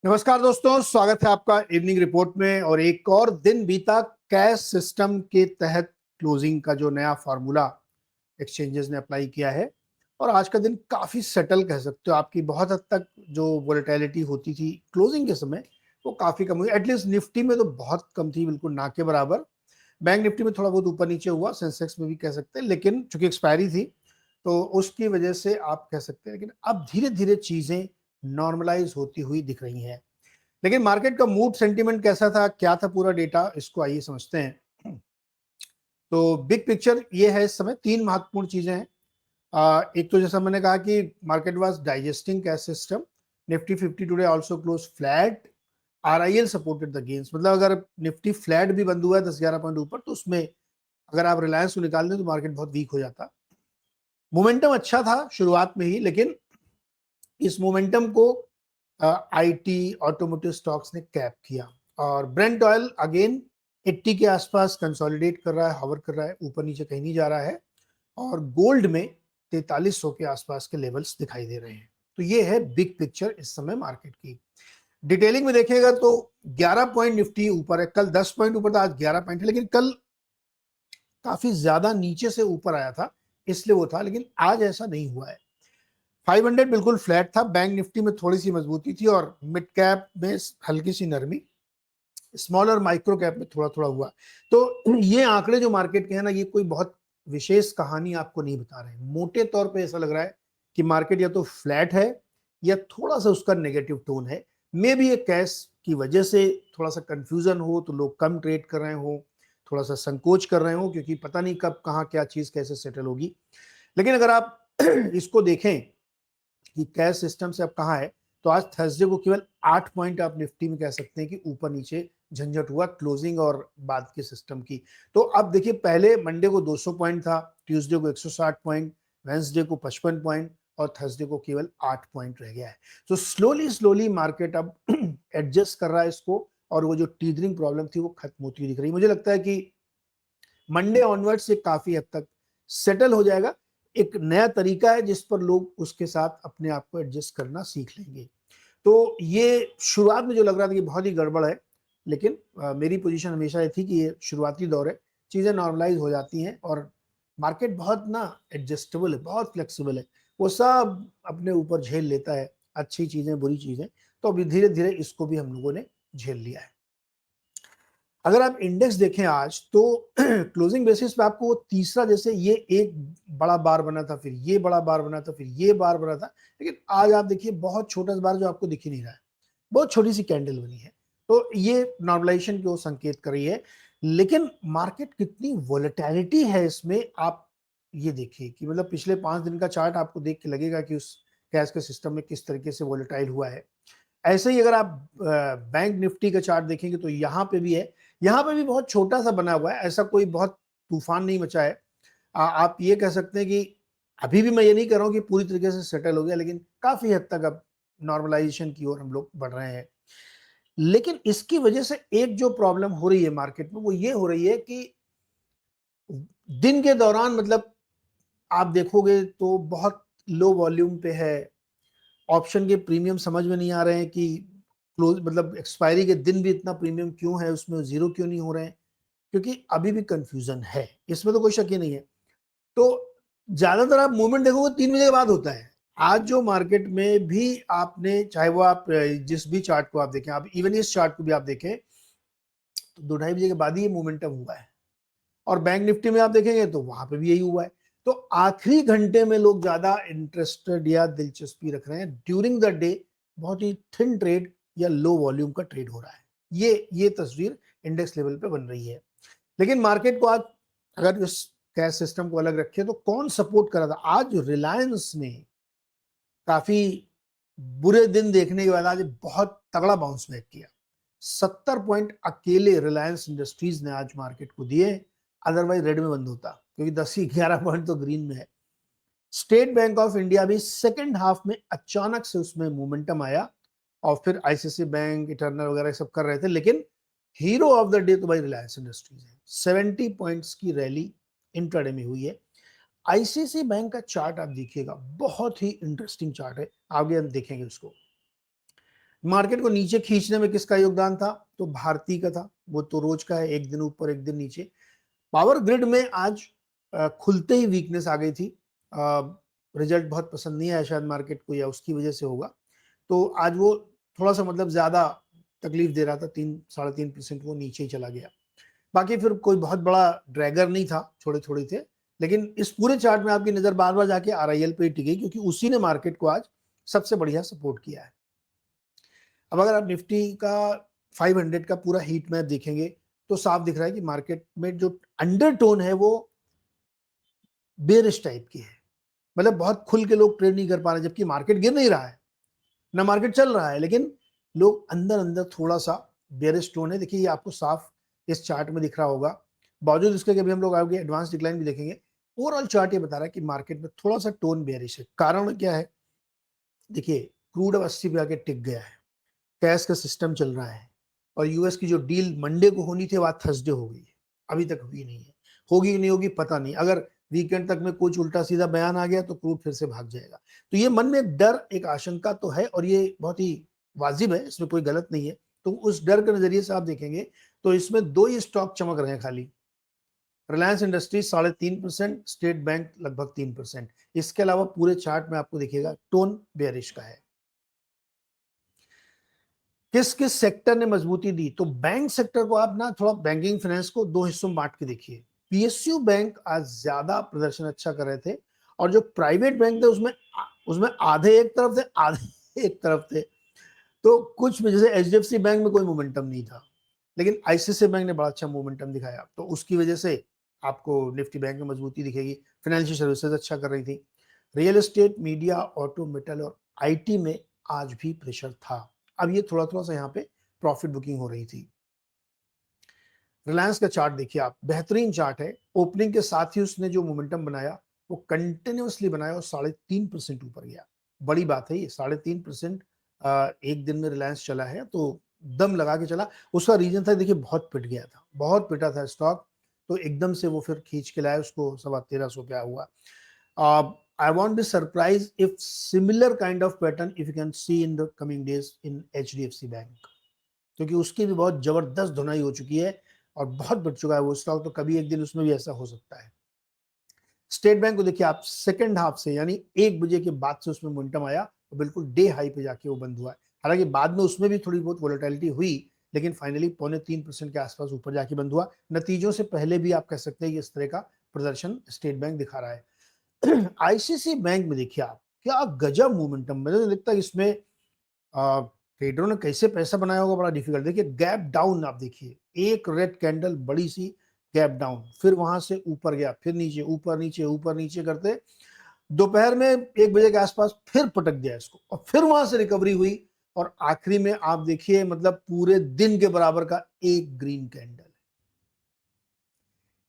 नमस्कार दोस्तों, स्वागत है आपका इवनिंग रिपोर्ट में। और एक और दिन बीता कैश सिस्टम के तहत क्लोजिंग का जो नया फार्मूला एक्सचेंजेस ने अप्लाई किया है, और आज का दिन काफ़ी सेटल कह सकते हो। आपकी बहुत हद तक जो वोलेटिलिटी होती थी क्लोजिंग के समय वो काफ़ी कम हुई। एटलीस्ट निफ्टी में तो बहुत कम थी, बिल्कुल ना के बराबर। बैंक निफ्टी में थोड़ा बहुत ऊपर नीचे हुआ, सेंसेक्स में भी कह सकते हैं, लेकिन चूंकि एक्सपायरी थी तो उसकी वजह से आप कह सकते हैं। लेकिन अब धीरे धीरे चीज़ें नॉर्मलाइज होती हुई दिख रही हैं। लेकिन मार्केट का मूड सेंटीमेंट कैसा था, क्या था पूरा डेटा, इसको आइए समझते हैं। तो बिग पिक्चर ये है, इस समय तीन महत्वपूर्ण चीजें हैं। एक तो जैसा मैंने कहा कि market was digesting cash system. Nifty 50 today also close flat. RIL supported the gains, मतलब अगर निफ्टी फ्लैट भी बंद हुआ है 10-11 पॉइंट ऊपर, तो उसमें अगर आप रिलायंस को निकाल दें तो मार्केट बहुत वीक हो जाता। मोमेंटम अच्छा था शुरुआत में ही, लेकिन इस मोमेंटम को आईटी ऑटोमोटिव स्टॉक्स ने कैप किया। और ब्रेंट ऑयल अगेन 80 के आसपास कंसोलिडेट कर रहा है, हवर कर रहा है, ऊपर नीचे कहीं नहीं जा रहा है। और गोल्ड में 4300 के आसपास के लेवल्स दिखाई दे रहे हैं। तो ये है बिग पिक्चर इस समय मार्केट की। डिटेलिंग में देखिएगा तो 11 पॉइंट निफ्टी ऊपर है। कल 10 पॉइंट ऊपर था, आज 11 पॉइंट है, लेकिन कल काफी ज्यादा नीचे से ऊपर आया था, इसलिए वो था। लेकिन आज ऐसा नहीं हुआ है। 500 बिल्कुल फ्लैट था। बैंक निफ्टी में थोड़ी सी मजबूती थी, और मिड कैप में हल्की सी नरमी, स्मॉल और माइक्रो कैप में थोड़ा थोड़ा हुआ। तो ये आंकड़े जो मार्केट के हैं ना, ये कोई बहुत विशेष कहानी आपको नहीं बता रहे हैं। मोटे तौर पे ऐसा लग रहा है कि मार्केट या तो फ्लैट है या थोड़ा सा उसका नेगेटिव टोन है। मे भी ये कैश की वजह से थोड़ा सा कंफ्यूजन हो, तो लोग कम ट्रेड कर रहे हो, थोड़ा सा संकोच कर रहे हो, क्योंकि पता नहीं कब कहाँ क्या चीज कैसे सेटल होगी। लेकिन अगर आप इसको देखें कि कैश सिस्टम से अब कहाँ है, तो आज थर्सडे को केवल 8 पॉइंट आप निफ्टी में कह सकते हैं कि ऊपर नीचे झंझट हुआ क्लोजिंग और बाद के सिस्टम की। तो अब देखिए, पहले मंडे को 200 पॉइंट था, ट्यूसडे को 160 पॉइंट, वेंसडे को 55 पॉइंट, और थर्सडे को केवल 8 पॉइंट रह गया है। तो स्लोली स्लोली मार्केट अब एडजस्ट कर रहा है इसको, और वो जो टीजरिंग प्रॉब्लम थी वो खत्म होती हुई दिख रही है। मुझे लगता है कि मंडे ऑनवर्ड से काफी हद तक सेटल हो जाएगा। एक नया तरीका है जिस पर लोग उसके साथ अपने आप को एडजस्ट करना सीख लेंगे। तो ये शुरुआत में जो लग रहा था कि बहुत ही गड़बड़ है, लेकिन मेरी पोजीशन हमेशा ये थी कि ये शुरुआती दौर है, चीजें नॉर्मलाइज हो जाती हैं, और मार्केट बहुत ना एडजस्टेबल है, बहुत फ्लेक्सिबल है। वो सब अपने ऊपर झेल लेता है, अच्छी चीजें बुरी चीजें। तो अभी धीरे धीरे इसको भी हम लोगों ने झेल लिया है। अगर आप इंडेक्स देखें आज, तो क्लोजिंग बेसिस पे आपको वो तीसरा, जैसे ये एक बड़ा बार बना था, फिर ये बड़ा बार बना था, फिर ये बार बना था, लेकिन आज आप देखिए बहुत छोटा सा बार जो आपको दिख ही नहीं रहा है, बहुत छोटी सी कैंडल बनी है। तो ये नॉर्मलाइजेशन की ओर संकेत कर रही है। लेकिन मार्केट कितनी वोलेटिलिटी है इसमें, आप ये देखिए कि मतलब पिछले 5 दिन का चार्ट आपको देख के लगेगा कि उस कैश के सिस्टम में किस तरीके से वोलेटाइल हुआ है। ऐसे ही अगर आप बैंक निफ्टी का चार्ट देखेंगे तो यहाँ पे भी है, यहाँ पे भी बहुत छोटा सा बना हुआ है, ऐसा कोई बहुत तूफान नहीं मचा है। आप ये कह सकते हैं कि अभी भी मैं ये नहीं कह रहा हूँ कि पूरी तरीके से सेटल हो गया, लेकिन काफी हद तक अब नॉर्मलाइजेशन की ओर हम लोग बढ़ रहे हैं। लेकिन इसकी वजह से एक जो प्रॉब्लम हो रही है मार्केट में, वो ये हो रही है कि दिन के दौरान, मतलब आप देखोगे तो बहुत लो वॉल्यूम पे है। ऑप्शन के प्रीमियम समझ में नहीं आ रहे हैं कि क्लोज, मतलब एक्सपायरी के दिन भी इतना प्रीमियम क्यों है, उसमें जीरो क्यों नहीं हो रहे हैं, क्योंकि अभी भी कंफ्यूजन है, इसमें तो कोई शक ही नहीं है। तो ज्यादातर आप मूवमेंट देखोगे 3 बजे के बाद होता है। आज जो मार्केट में भी आपने, चाहे वो आप जिस भी चार्ट को आप देखें, आप इवन इस चार्ट को भी आप देखें, तो 2-2:30 बजे के बाद ही ये मोमेंटम हुआ है। और बैंक निफ्टी में आप देखेंगे तो वहां पे भी यही हुआ है। तो आखिरी घंटे में लोग ज्यादा इंटरेस्टेड या दिलचस्पी रख रहे हैं। ड्यूरिंग द डे बहुत ही थिन ट्रेड या लो वॉल्यूम का ट्रेड हो रहा है। ये तस्वीर इंडेक्स लेवल पे बन रही है। लेकिन मार्केट को आज, अगर इस कैश सिस्टम को अलग रखे, तो कौन सपोर्ट कर रहा था? आज रिलायंस ने काफी बुरे दिन देखने के बाद आज बहुत तगड़ा बाउंस बैक किया। 70 पॉइंट अकेले रिलायंस इंडस्ट्रीज ने आज मार्केट को दिए, अदरवाइज रेड में बंद होता, क्योंकि 10 ही 11 पॉइंट तो ग्रीन में है। स्टेट बैंक ऑफ इंडिया भी सेकेंड हाफ में अचानक से उसमें मोमेंटम आया, और फिर आईसीआईसी बैंक, इटर्नल वगैरह सब कर रहे थे, लेकिन हीरो ऑफ द डे तो भाई रिलायंस इंडस्ट्रीज है। 70 पॉइंट्स की रैली इंट्राडे में हुई है। आईसीआईसी बैंक का चार्ट आप देखिएगा, बहुत ही इंटरेस्टिंग चार्ट है, आगे हम देखेंगे उसको। मार्केट को नीचे खींचने में किसका योगदान था? तो भारती का था, वो तो रोज का है, एक दिन ऊपर एक दिन नीचे। पावर ग्रिड में आज खुलते ही वीकनेस आ गई थी। रिजल्ट बहुत पसंद नहीं आया शायद मार्केट को, या उसकी वजह से होगा। तो आज वो थोड़ा सा मतलब ज्यादा तकलीफ दे रहा था, 3-3.5% वो नीचे ही चला गया। बाकी फिर कोई बहुत बड़ा ड्रैगर नहीं था, छोटे थोड़े थे। लेकिन इस पूरे चार्ट में आपकी नजर बार बार जाके आरआईएल पे ही टिकी, क्योंकि उसी ने मार्केट को आज सबसे बढ़िया सपोर्ट किया है। अब अगर आप निफ्टी का 500 का पूरा हीट मैप देखेंगे तो साफ दिख रहा है कि मार्केट में जो अंडरटोन है वो बेरिश टाइप की है। मतलब बहुत खुल के लोग ट्रेड नहीं कर पा रहे, जबकि मार्केट गिर नहीं रहा है, ना मार्केट चल रहा है, लेकिन लोग अंदर अंदर थोड़ा सा बेरिश टोन है। देखिए ये आपको साफ इस चार्ट में दिख रहा होगा। बावजूद इसके कि अभी हम लोग आगे एडवांस डिक्लाइन भी देखेंगे, ओवरऑल चार्ट ये बता रहा है कि मार्केट में थोड़ा सा टोन बेरिश है। कारण क्या है? देखिए क्रूड अब 80 पे आके टिक गया है, कैश का सिस्टम चल रहा है, और यूएस की जो डील मंडे को होनी थी वो थर्सडे हो गई है, अभी तक हुई नहीं है। होगी कि नहीं होगी पता नहीं। अगर वीकेंड तक में कुछ उल्टा सीधा बयान आ गया तो क्रूड फिर से भाग जाएगा। तो ये मन में एक डर, एक आशंका तो है, और ये बहुत ही वाजिब है, इसमें कोई गलत नहीं है। तो उस डर के नजरिए से आप देखेंगे तो इसमें दो ही स्टॉक चमक रहे हैं खाली। रिलायंस इंडस्ट्रीज 3.5%, स्टेट बैंक लगभग 3%। इसके अलावा पूरे चार्ट में आपको देखिएगा टोन बेयरिश का है। किस किस सेक्टर ने मजबूती दी? तो बैंक सेक्टर को आप ना थोड़ा बैंकिंग फाइनेंस को दो हिस्सों में बांट के देखिए। पीएसयू बैंक आज ज्यादा प्रदर्शन अच्छा कर रहे थे, और जो प्राइवेट बैंक थे उसमें उसमें आधे एक तरफ थे, आधे एक तरफ थे। तो कुछ में जैसे एचडीएफसी बैंक में कोई मोमेंटम नहीं था, लेकिन आईसीआईसीआई बैंक ने बड़ा अच्छा मोमेंटम दिखाया, तो उसकी वजह से आपको निफ्टी बैंक में मजबूती दिखेगी। फाइनेंशियल सर्विसेज अच्छा कर रही थी। Real estate, media, auto, metal और आईटी में आज भी प्रेशर था। अब ये थोड़ा थोड़ा सा यहाँ पे प्रॉफिट बुकिंग हो रही थी। रिलायंस का चार्ट देखिए आप, बेहतरीन चार्ट है। ओपनिंग के साथ ही उसने जो मोमेंटम बनाया वो कंटिन्यूअसली बनाया और 3.5% ऊपर गया। बड़ी बात है ये, 3.5% एक दिन में रिलायंस चला है, तो दम लगा के चला। उसका रीजन था, देखिए बहुत पिट गया था, बहुत पिटा था स्टॉक, तो एकदम से वो फिर खींच के लाया उसको, 1350 पे हुआ। I won't be surprised if similar kind of pattern if you can see in the coming days in HDFC Bank, क्योंकि उसकी भी बहुत जबरदस्त धुनाई हो चुकी है और बहुत बढ़ चुका है वो स्टॉक, तो कभी एक दिन उसमें भी ऐसा हो सकता है। स्टेट बैंक को देखिए आप, सेकंड हाफ से यानी 1 बजे के बाद से उसमें मोमेंटम आया, तो बिल्कुल डे हाई पे जाके वो बंद हुआ है। हालांकि बाद में उसमें भी थोड़ी बहुत वोलेटिलिटी हुई, लेकिन फाइनली 2.25% के आसपास ऊपर जाके बंद हुआ। नतीजों से पहले भी आप कह सकते हैं कि इस तरह का प्रदर्शन स्टेट बैंक दिखा रहा है। आईसीआईसीआई बैंक में देखिए आप, क्या गजब मोमेंटम। मुझे लगता है इसमें ट्रेडरों ने कैसे पैसा बनाया होगा, बड़ा डिफिकल्ट। देखिए गैप डाउन आप देखिए, एक रेड कैंडल बड़ी सी गैप डाउन, फिर वहां से ऊपर गया, फिर नीचे, ऊपर नीचे ऊपर नीचे करते दोपहर में 1 बजे के आसपास फिर पटक दिया इसको, और फिर वहां से रिकवरी हुई, और आखिरी में आप देखिए मतलब पूरे दिन के बराबर का एक ग्रीन कैंडल।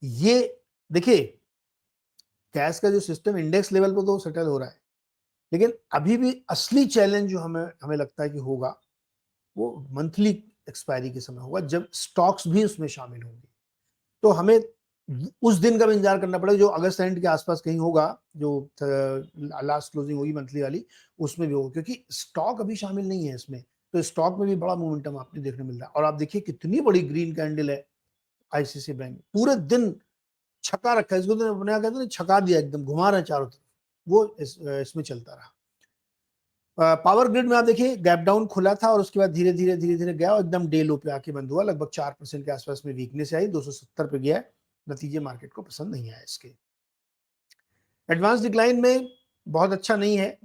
ये देखिए कैश का जो सिस्टम इंडेक्स लेवल पर तो सेटल हो रहा है, लेकिन अभी भी असली चैलेंज जो हमें हमें लगता है कि होगा, वो मंथली एक्सपायरी के समय होगा, जब स्टॉक्स भी उसमें शामिल होंगे। तो हमें उस दिन का भी इंतजार करना पड़ेगा जो अगस्त एंड के आसपास कहीं होगा, जो लास्ट क्लोजिंग होगी मंथली वाली, उसमें भी होगा, क्योंकि स्टॉक अभी शामिल नहीं है इसमें। तो स्टॉक में भी बड़ा मोमेंटम आपने देखने मिल रहा है। और आप देखिए कितनी बड़ी ग्रीन कैंडल है आईसीआईसीआई बैंक, पूरे दिन छका रखा है इसको, तो अपने यहाँ कहते हैं छका दिया, एकदम घुमा रहे हैं चारों तरफ, वो इसमें चलता रहा। पावर ग्रिड में आप देखिए गैप डाउन खुला था, और उसके बाद धीरे धीरे धीरे धीरे गया और एकदम डे लो पे आके बंद हुआ। लगभग 4% के आसपास में वीकनेस आई, 270 पे गया है। नतीजे मार्केट को पसंद नहीं आया इसके। एडवांस डिक्लाइन में बहुत अच्छा नहीं है।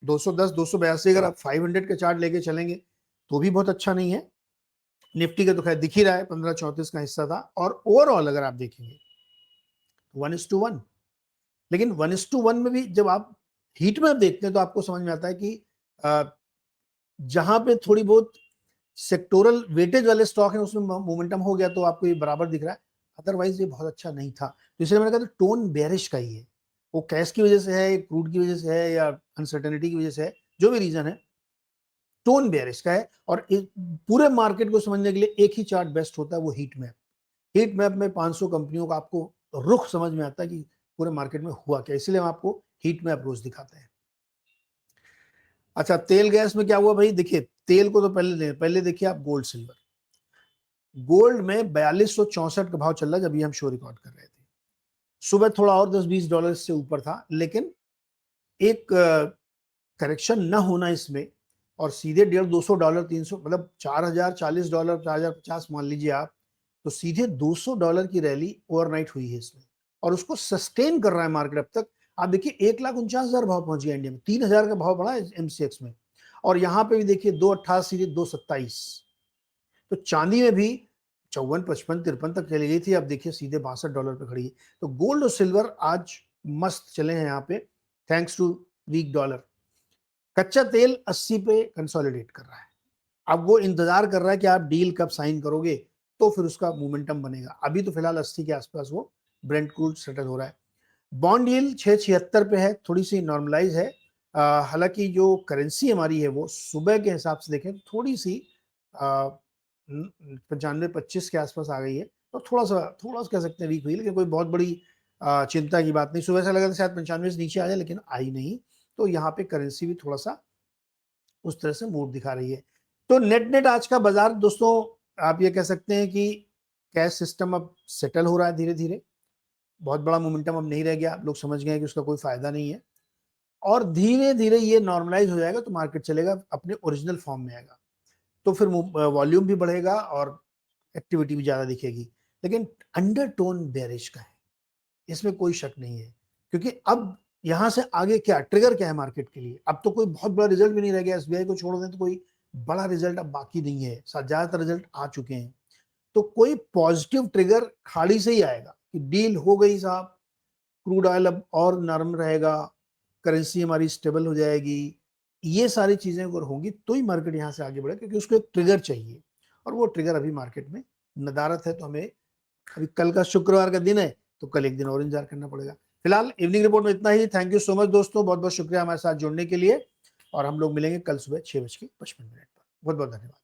210 282 अगर आप 500 के चार्ट लेके चलेंगे तो भी बहुत अच्छा नहीं है। निफ्टी का तो खैर दिख ही रहा है, 1534 का हिस्सा था। और ओवरऑल अगर आप देखेंगे 1:1, लेकिन 1:1 में भी जब आप हीट मैप देखते हैं तो आपको समझ में आता है कि जहां पे थोड़ी बहुत सेक्टोरल वेटेज वाले स्टॉक हैं उसमें मोमेंटम हो गया, तो आपको ये बराबर दिख रहा है। अदरवाइज ये बहुत अच्छा नहीं था, तो इसलिए मैंने कहा टोन बेयरिश का ही है। वो कैश की वजह से है, क्रूड की वजह से है, या अनसर्टेनिटी की वजह से है, जो भी रीजन है, टोन बेयरिश का है। और पूरे मार्केट को समझने के लिए एक ही चार्ट बेस्ट होता है, वो हीट मैप। हीट मैप में 500 कंपनियों का आपको रुख समझ में आता है कि पूरे मार्केट में हुआ क्या, इसलिए हम आपको हीट मैप रोज दिखाते हैं। अच्छा, तेल गैस में क्या हुआ भाई? देखिए, तेल को तो पहले देखिए आप गोल्ड सिल्वर। गोल्ड में 4264 का भाव चल रहा है जब ये हम शो रिकॉर्ड कर रहे थे। सुबह थोड़ा और 10-20 डॉलर से ऊपर था, लेकिन एक करेक्शन न होना इसमें और सीधे 150 $200 300, मतलब 4040 डॉलर, 4050 मान लीजिए आप, तो सीधे $200 की रैली ओवरनाइट हुई है इसमें और उसको सस्टेन कर रहा है मार्केट अब तक। आप देखिए 1,49,000 भाव पहुंच गया इंडिया में, 3,000 का भाव बढ़ा है एमसीएक्स में। और यहां पे भी देखिए 228 सीधे 227। तो चांदी में भी 54, 55, 53 तक चली गई थी, अब देखिए सीधे $62 पे खड़ी है। तो गोल्ड और सिल्वर आज मस्त चले हैं यहाँ पे, थैंक्स टू वीक डॉलर। कच्चा तेल 80 पे कंसोलिडेट कर रहा है। अब वो इंतजार कर रहा है कि आप डील कब साइन करोगे तो फिर उसका मोमेंटम बनेगा। अभी तो फिलहाल 80 के आसपास वो ब्रेंट क्रूड सेटल हो रहा है। बॉन्ड यील्ड 676 पे है, थोड़ी सी नॉर्मलाइज है। हालांकि जो करेंसी हमारी है वो सुबह के हिसाब से देखें थोड़ी सी 95-25 के आसपास आ गई है, तो थोड़ा सा कह सकते हैं वीक हुई, लेकिन कोई बहुत बड़ी चिंता की बात नहीं। सुबह से लगा था शायद 95 से नीचे आ जाए, लेकिन आई नहीं। तो यहाँ पे करेंसी भी थोड़ा सा उस तरह से मूड दिखा रही है। तो नेट नेट आज का बाजार दोस्तों, आप ये कह सकते हैं कि कैश सिस्टम अब सेटल हो रहा है धीरे धीरे। बहुत बड़ा मोमेंटम अब नहीं रह गया, लोग समझ गए कि उसका कोई फायदा नहीं है और धीरे धीरे ये नॉर्मलाइज हो जाएगा तो मार्केट चलेगा, अपने ओरिजिनल फॉर्म में आएगा। तो फिर वॉल्यूम भी बढ़ेगा और एक्टिविटी भी ज्यादा दिखेगी। लेकिन अंडरटोन बेरिश का है, इसमें कोई शक नहीं है। क्योंकि अब यहां से आगे क्या ट्रिगर क्या है मार्केट के लिए? अब तो कोई बहुत बड़ा रिजल्ट भी नहीं रह गया, एसबीआई को छोड़ दें तो कोई बड़ा रिजल्ट अब बाकी नहीं है, ज्यादातर रिजल्ट आ चुके हैं। तो कोई पॉजिटिव ट्रिगर खाड़ी से ही आएगा कि डील हो गई साहब, क्रूड ऑयल अब और नरम रहेगा, करेंसी हमारी स्टेबल हो जाएगी। ये सारी चीजें अगर होंगी तो ही मार्केट यहाँ से आगे बढ़े, क्योंकि उसको एक ट्रिगर चाहिए और वो ट्रिगर अभी मार्केट में नदारत है। तो हमें अभी कल का शुक्रवार का दिन है, तो कल एक दिन और इंतजार करना पड़ेगा। फिलहाल इवनिंग रिपोर्ट में इतना ही। थैंक यू सो मच दोस्तों, बहुत बहुत शुक्रिया हमारे साथ जुड़ने के लिए और हम लोग मिलेंगे कल सुबह 6:55 पर। बहुत बहुत धन्यवाद।